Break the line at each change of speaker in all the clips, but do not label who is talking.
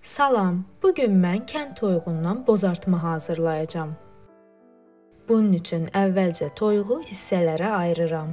Salam, bugün mən kənd toyuğundan bozartma hazırlayacağam. Bunun üçün əvvəlcə toyuğu hissələrə ayırıram.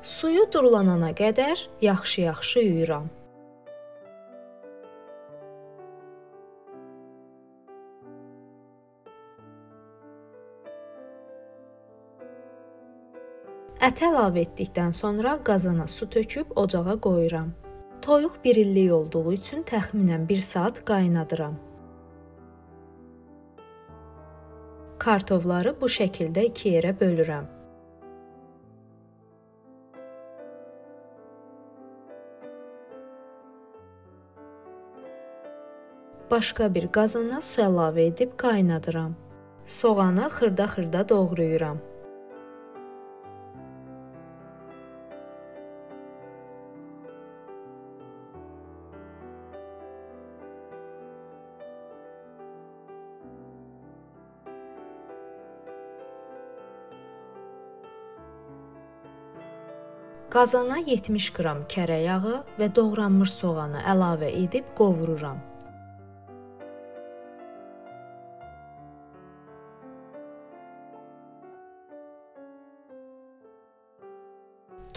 Suyu durulanana qədər yaxşı-yaxşı yuyuram. Ət əlavə etdikdən sonra qazana su töküb ocağa qoyuram. Toyuq bir illik olduğu üçün təxminən 1 saat qaynadıram. Kartofları bu şəkildə 2 yerə bölürəm. Başqa bir qazana su əlavə edib qaynadıram. Soğanı xırda-xırda doğrayıram. Qazana 70 qram kərə yağı və doğranmış soğanı əlavə edib qovururam.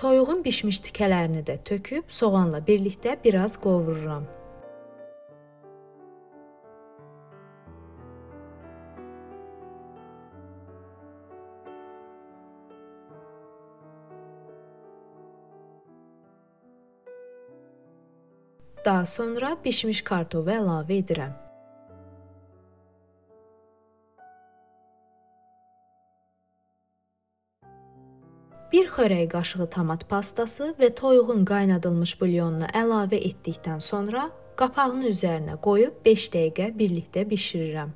Toyuğun bişmiş tikələrini də töküb soğanla birlikdə biraz qovururam. Daha sonra bişmiş kartofu əlavə edirəm. Bir xörək qaşığı tomat pastası və toyuğun qaynadılmış bulyonunu əlavə etdikdən sonra qapağını üzərinə qoyub 5 dəqiqə birlikdə bişirirəm.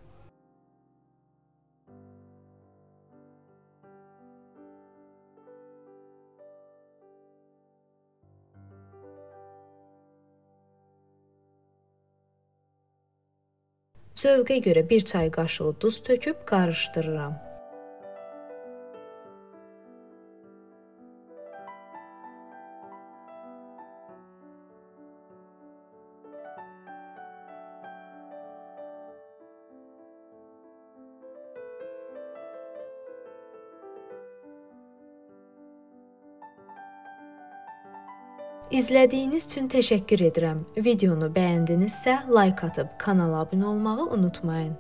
Zövqə görə 1 çay qaşığı duz töküb qarışdırıram. İzlədiyiniz üçün təşəkkür edirəm. Videonu bəyəndinizsə like atıb kanala abunə olmağı unutmayın.